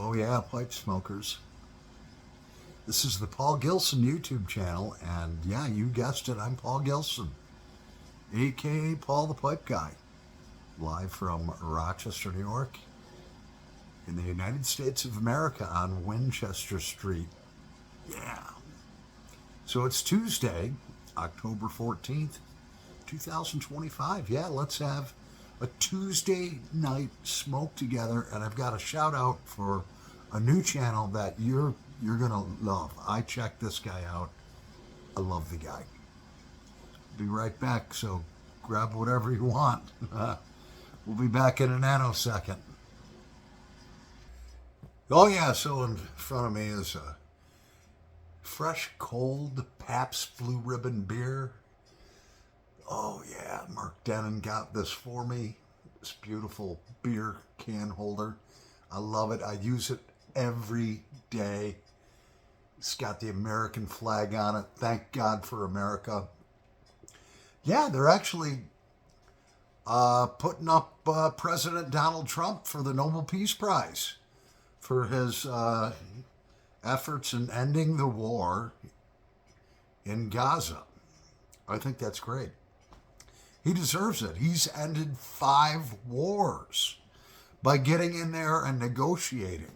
Oh yeah, pipe smokers. This is the Paul Gilson YouTube channel, and yeah, you guessed it, I'm Paul Gilson, aka Paul the Pipe Guy, live from Rochester, New York, in the United States of America on Winchester Street. Yeah. So it's Tuesday, October 14th, 2025. Yeah, let's have a Tuesday night smoke together, and I've got a shout out for a new channel that you're gonna love. I checked this guy out. I love the guy. Be right back, so grab whatever you want. We'll be back in a nanosecond. Oh yeah, so in front of me is a fresh cold Pabst Blue Ribbon beer. Oh yeah, Mark Denon got this for me. This beautiful beer can holder. I love it. I use it every day. It's got the American flag on it. Thank God for America. Yeah, they're actually putting up President Donald Trump for the Nobel Peace Prize for his efforts in ending the war in Gaza. I think that's great. He deserves it. He's ended 5 wars by getting in there and negotiating.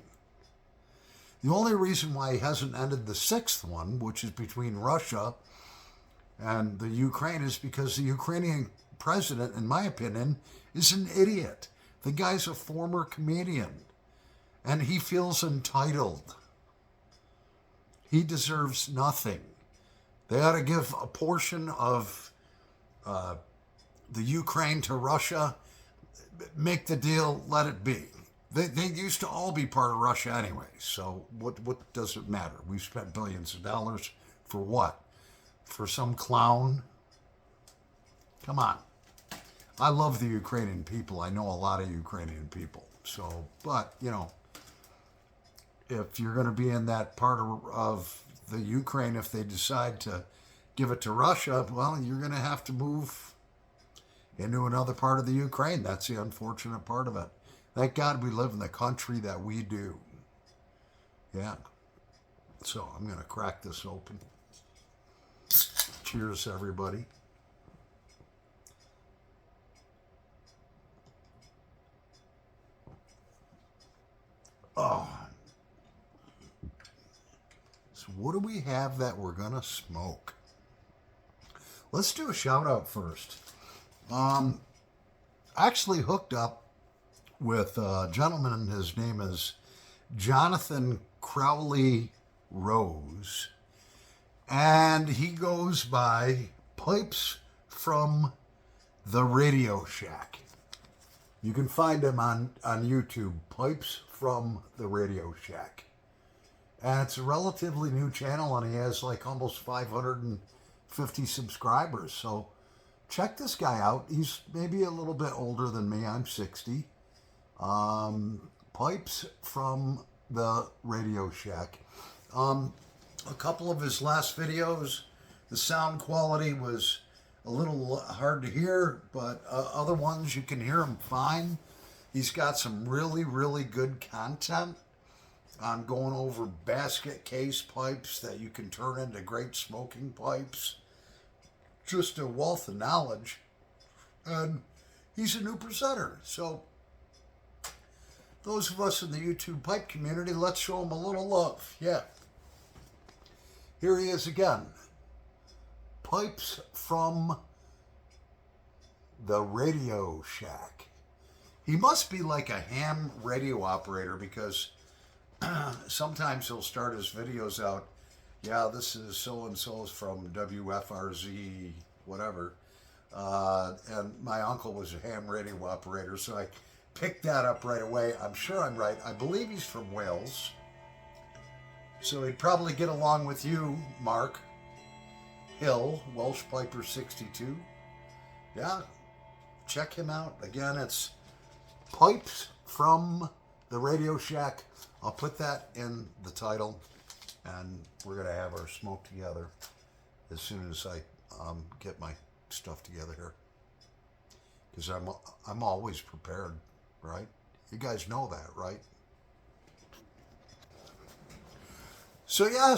The only reason why he hasn't ended the 6th one, which is between Russia and the Ukraine, is because the Ukrainian president, in my opinion, is an idiot. The guy's a former comedian, and he feels entitled. He deserves nothing. They ought to give a portion of the Ukraine to Russia, make the deal, let it be. They used to all be part of Russia anyway, so what does it matter? We've spent billions of dollars for what? For some clown? Come on. I love the Ukrainian people. I know a lot of Ukrainian people. So, but, if you're going to be in that part of the Ukraine, if they decide to give it to Russia, well, you're going to have to move into another part of the Ukraine. That's the unfortunate part of it. Thank God we live in the country that we do. Yeah. So I'm going to crack this open. Cheers, everybody. Oh. So what do we have that we're going to smoke? Let's do a shout out first. I actually hooked up with a gentleman. His name is Jonathan Crowley Rose, and he goes by Pipes from the Radio Shack. You can find him on YouTube, Pipes from the Radio Shack. And it's a relatively new channel, and he has like almost 550 subscribers. So check this guy out. He's maybe a little bit older than me. I'm 60. Pipes from the Radio Shack. A couple of his last videos, the sound quality was a little hard to hear, but other ones you can hear him fine. He's got some really, really good content on going over basket case pipes that you can turn into great smoking pipes. Just a wealth of knowledge. And he's a new presenter. So those of us in the YouTube pipe community, let's show him a little love. Yeah. Here he is again. Pipes from the Radio Shack. He must be like a ham radio operator, because sometimes he'll start his videos out, yeah, this is so-and-so's from WFRZ, whatever. And my uncle was a ham radio operator, so I picked that up right away. I'm sure I'm right. I believe he's from Wales. So he'd probably get along with you, Mark Hill, Welsh Piper 62. Yeah, check him out. Again, it's Pipes from the Radio Shack. I'll put that in the title, and we're going to have our smoke together as soon as I get my stuff together here. Because I'm always prepared, right? You guys know that, right? So yeah,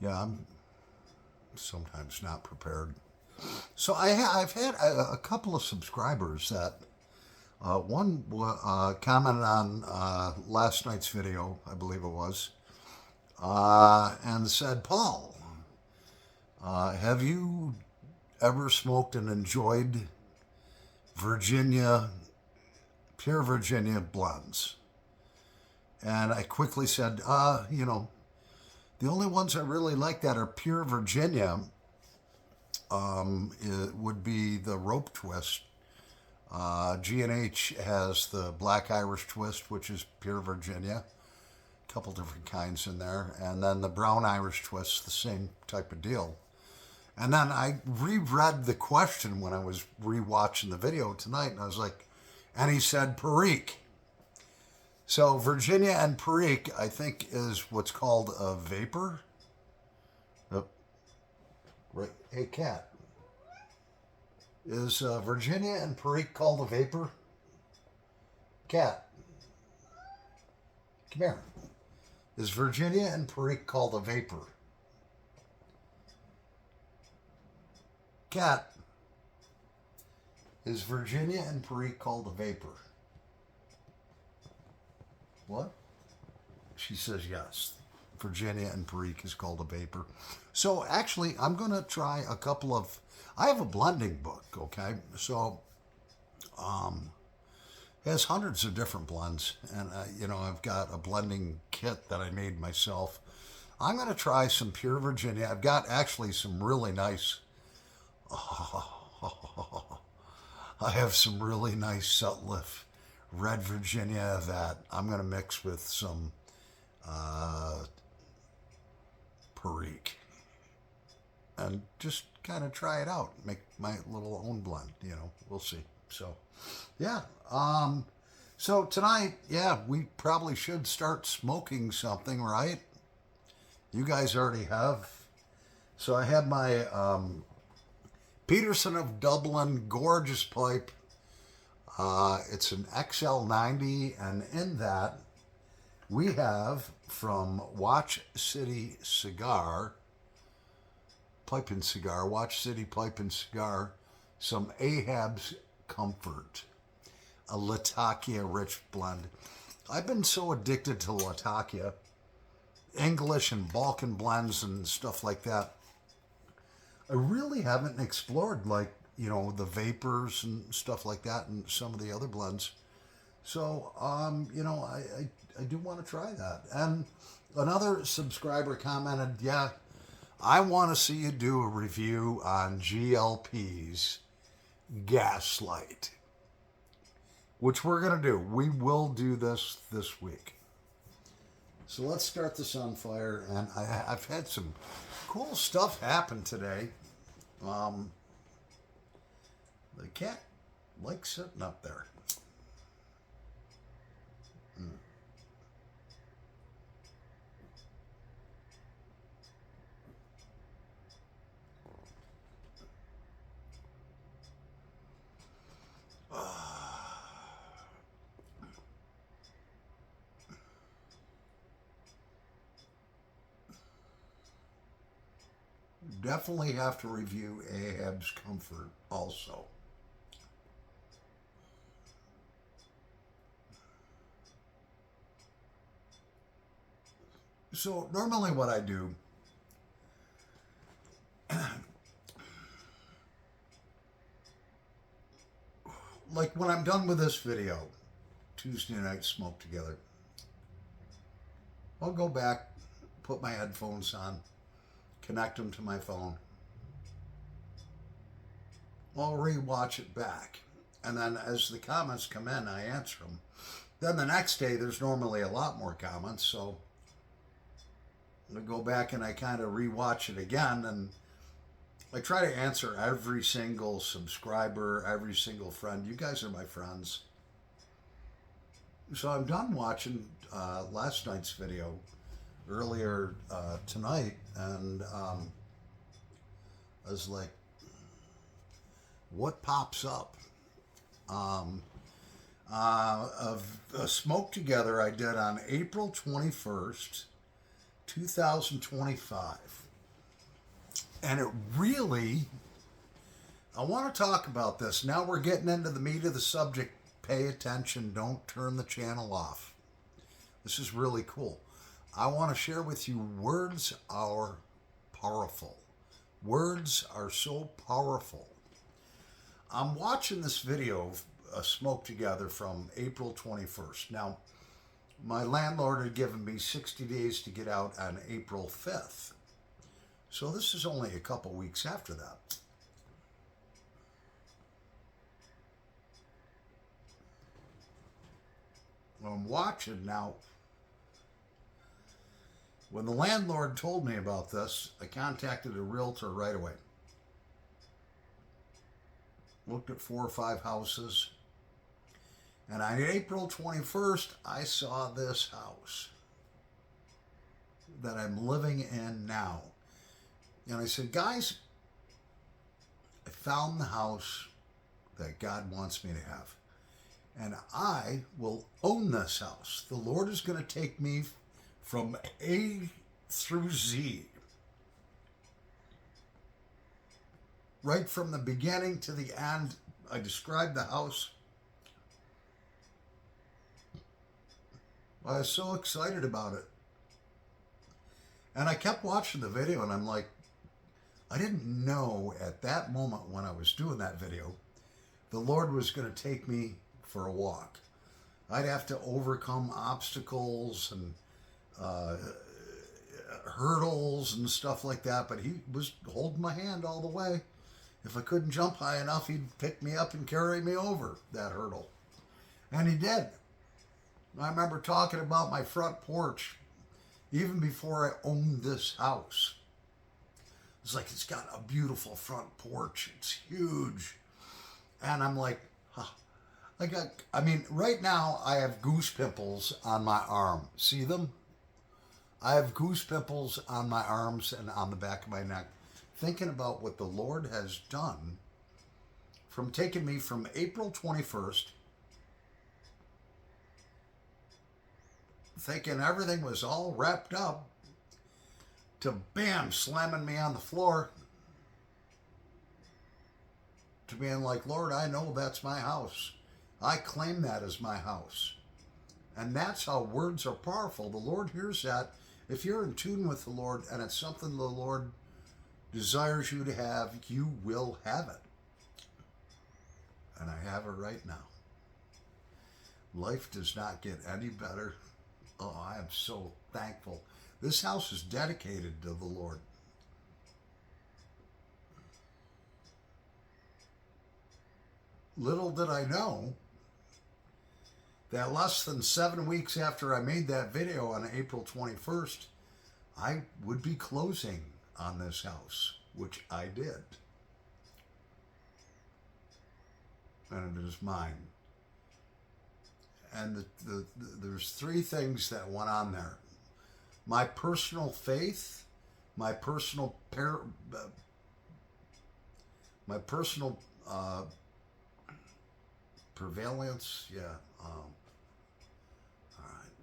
yeah, I'm sometimes not prepared. So I've had a couple of subscribers that one commented on last night's video, I believe it was, and said, "Paul, have you ever smoked and enjoyed Virginia, pure Virginia blends?" And I quickly said, the only ones I really like that are pure Virginia it would be the rope twist. G&H has the black Irish twist, which is pure Virginia. A couple different kinds in there. And then the brown Irish twist, the same type of deal. And then I reread the question when I was rewatching the video tonight, and I was like, and he said Perique. So Virginia and Perique, I think, is what's called a vapor. Oh, right. Hey, cat. Is Virginia and Perique called a vapor? Cat. Come here. Is Virginia and Perique called a vapor? Cat. Is Virginia and Perique called a vapor? What? She says yes. Virginia and Perique is called a vapor. So actually, I'm going to try a couple of. I have a blending book, okay? So, it has hundreds of different blends, and I've got a blending kit that I made myself. I'm going to try some pure Virginia. I've got actually some really nice. I have some really nice Sutliff red Virginia that I'm going to mix with some Perique and just kind of try it out, make my little own blend. We'll see. So, yeah. So tonight, yeah, we probably should start smoking something, right? You guys already have. So I have my Peterson of Dublin gorgeous pipe. It's an XL90, and in that we have from Watch City Cigar, Pipe and Cigar, Watch City Pipe and Cigar, some Ahab's Comfort, a Latakia rich blend. I've been so addicted to Latakia, English and Balkan blends and stuff like that. I really haven't explored the vapors and stuff like that and some of the other blends. So, I do want to try that. And another subscriber commented, yeah, I want to see you do a review on GLP's Gaslight, which we're going to do. We will do this week. So let's start this on fire. And I've had some cool stuff happen today. The cat likes sitting up there. Definitely have to review Ahab's Comfort also. So normally what I do, like when I'm done with this video, Tuesday night smoke together, I'll go back, put my headphones on, connect them to my phone. I'll rewatch it back. And then as the comments come in, I answer them. Then the next day, there's normally a lot more comments, so I go back and I kind of rewatch it again, and I try to answer every single subscriber, every single friend. You guys are my friends. So I'm done watching last night's video earlier tonight, and I was like, what pops up? of a Smoke Together I did on April 21st, 2025. And it really, I want to talk about this. Now we're getting into the meat of the subject. Pay attention. Don't turn the channel off. This is really cool. I want to share with you, words are powerful. Words are so powerful. I'm watching this video of Smoke Together from April 21st. Now, my landlord had given me 60 days to get out on April 5th. So this is only a couple weeks after that. I'm watching now. When the landlord told me about this, I contacted a realtor right away. Looked at 4 or 5 houses. And on April 21st, I saw this house that I'm living in now. And I said, guys, I found the house that God wants me to have. And I will own this house. The Lord is going to take me from A through Z. Right from the beginning to the end, I described the house. I was so excited about it. And I kept watching the video, and I'm like, I didn't know at that moment when I was doing that video, the Lord was going to take me for a walk. I'd have to overcome obstacles and hurdles and stuff like that, but he was holding my hand all the way. If I couldn't jump high enough, he'd pick me up and carry me over that hurdle. And he did. I remember talking about my front porch even before I owned this house. It's like, it's got a beautiful front porch. It's huge. And I'm like, huh. Right now I have goose pimples on my arm. See them? I have goose pimples on my arms and on the back of my neck, thinking about what the Lord has done from taking me from April 21st, thinking everything was all wrapped up, to bam, slamming me on the floor, to being like, Lord, I know that's my house. I claim that as my house. And that's how words are powerful. The Lord hears that. If you're in tune with the Lord and it's something the Lord desires you to have, you will have it. And I have it right now. Life does not get any better. Oh, I am so thankful. This house is dedicated to the Lord. Little did I know that less than 7 weeks after I made that video on April 21st, I would be closing on this house, which I did. And it is mine. And there's 3 things that went on there. My personal faith, my personal prevalence, yeah. All right.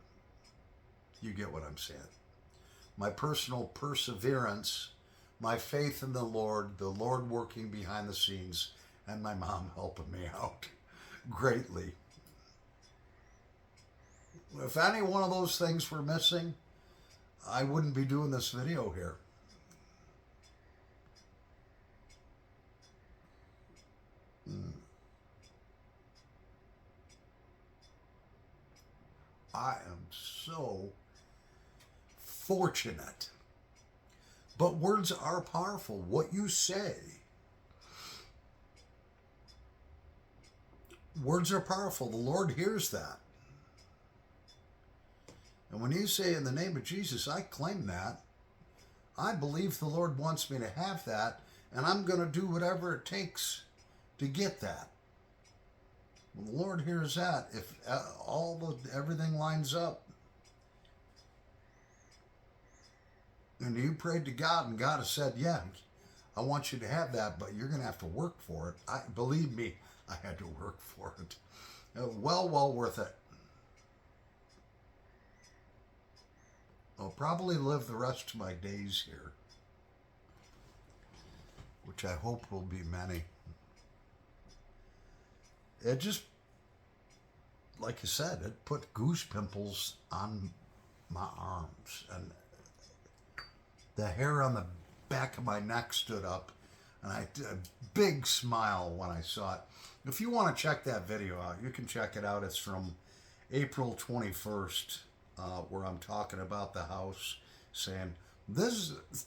You get what I'm saying. My personal perseverance, my faith in the Lord working behind the scenes, and my mom helping me out greatly. If any one of those things were missing, I wouldn't be doing this video here. I am so fortunate. But words are powerful. What you say. Words are powerful. The Lord hears that. And when you say, in the name of Jesus, I claim that, I believe the Lord wants me to have that, and I'm going to do whatever it takes to get that. When the Lord hears that, if everything lines up, and you prayed to God, and God has said, yeah, I want you to have that, but you're going to have to work for it. Believe me, I had to work for it. Well worth it. I'll probably live the rest of my days here, which I hope will be many. It just, like I said, it put goose pimples on my arms, and the hair on the back of my neck stood up, and I did a big smile when I saw it. If you want to check that video out, you can check it out. It's from April 21st, where I'm talking about the house, saying, this is,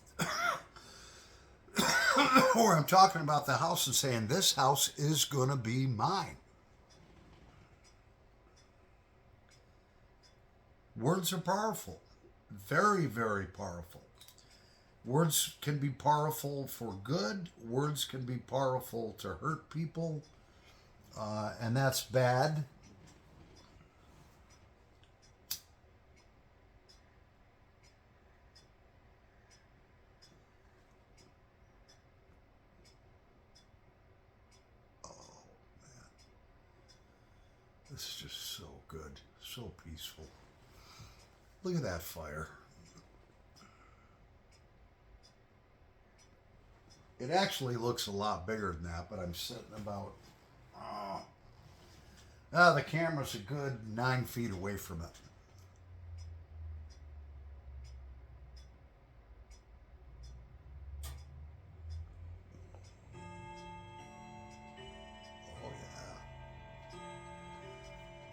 where I'm talking about the house and saying, this house is going to be mine. Words are powerful. Very, very powerful. Words can be powerful for good. Words can be powerful to hurt people. And that's bad. Oh, man. This is just so good. So peaceful. Look at that fire. It actually looks a lot bigger than that, but I'm sitting about, the camera's a good 9 feet away from it. Oh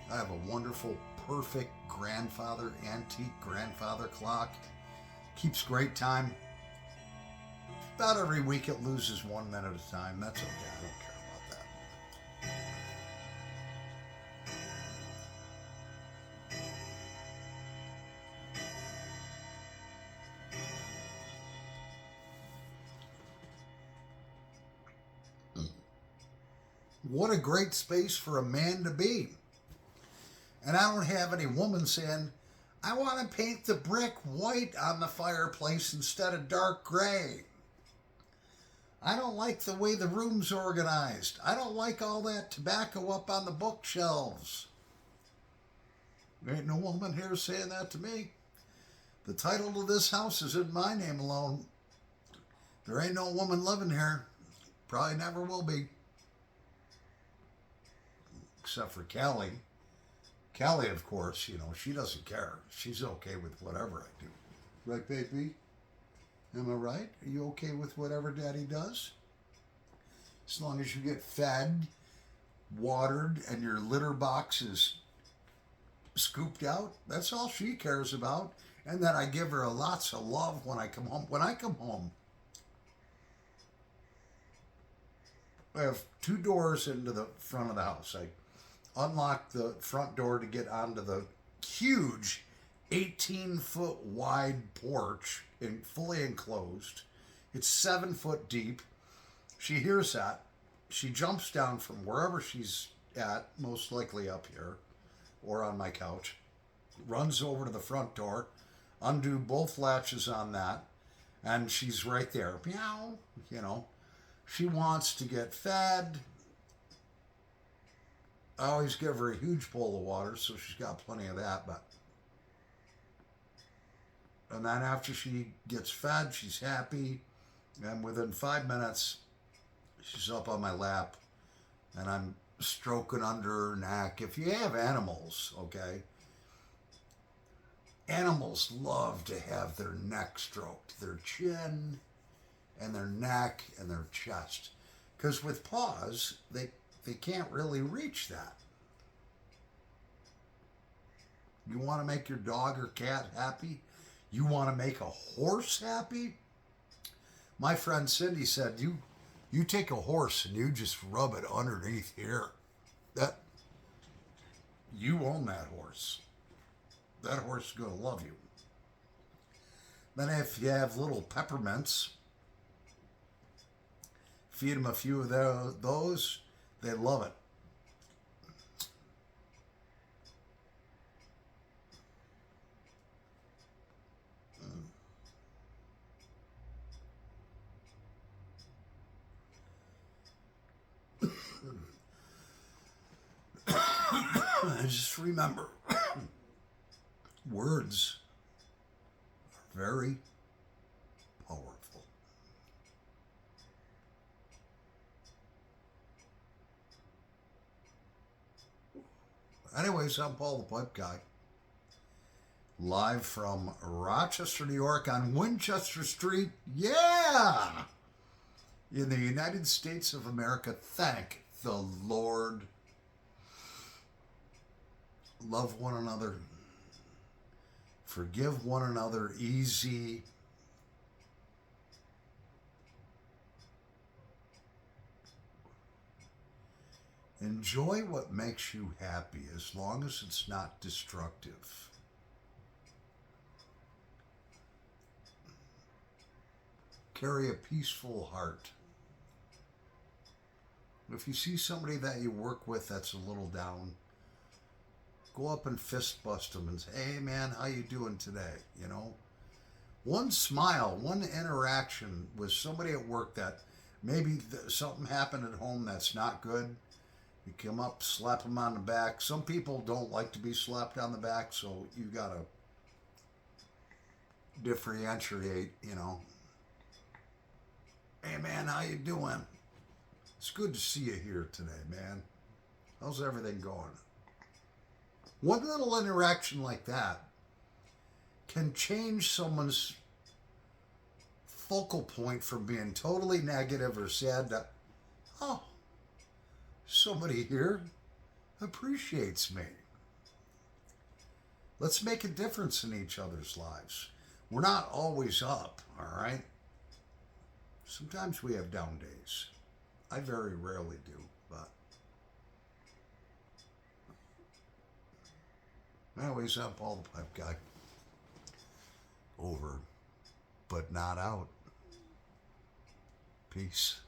yeah. I have a wonderful, perfect grandfather, antique grandfather clock. Keeps great time. About every week it loses 1 minute at a time. That's okay. I don't care about that. What a great space for a man to be. And I don't have any woman saying, I want to paint the brick white on the fireplace instead of dark gray. I don't like the way the room's organized. I don't like all that tobacco up on the bookshelves. There ain't no woman here saying that to me. The title to this house is in my name alone. There ain't no woman living here. Probably never will be. Except for Callie. Callie, of course, she doesn't care. She's okay with whatever I do. Right, baby? Am I right? Are you okay with whatever Daddy does? As long as you get fed, watered, and your litter box is scooped out, that's all she cares about. And that I give her lots of love when I come home. When I come home, I have 2 doors into the front of the house. I unlock the front door to get onto the huge 18-foot wide porch, fully enclosed. It's 7 foot deep. She hears that. She jumps down from wherever she's at, most likely up here or on my couch, runs over to the front door, undo both latches on that, and she's right there. Meow, She wants to get fed. I always give her a huge bowl of water, so she's got plenty of that. And then after she gets fed, she's happy. And within 5 minutes, she's up on my lap, and I'm stroking under her neck. If you have animals, okay, animals love to have their neck stroked, their chin and their neck and their chest. Because with paws, they can't really reach that. You want to make your dog or cat happy? You want to make a horse happy? My friend Cindy said, you take a horse and you just rub it underneath here. That you own that horse. That horse is going to love you. Then if you have little peppermints, feed them a few of those, they love it. just remember, words are very powerful. Anyways, I'm Paul the Pipe Guy, live from Rochester, New York on Winchester Street. Yeah! In the United States of America. Thank the Lord. Love one another. Forgive one another. Easy. Enjoy what makes you happy as long as it's not destructive. Carry a peaceful heart. If you see somebody that you work with that's a little down, go up and fist bust them and say, hey man, how you doing today? You know, one smile, one interaction with somebody at work that maybe something happened at home that's not good. You come up, slap them on the back. Some people don't like to be slapped on the back, so you gotta differentiate, you know. Hey man, how you doing? It's good to see you here today, man. How's everything going? One little interaction like that can change someone's focal point from being totally negative or sad to, oh, somebody here appreciates me. Let's make a difference in each other's lives. We're not always up, all right? Sometimes we have down days. I very rarely do, but anyways, I'm Paul the Pipe Guy. Over, but not out. Peace.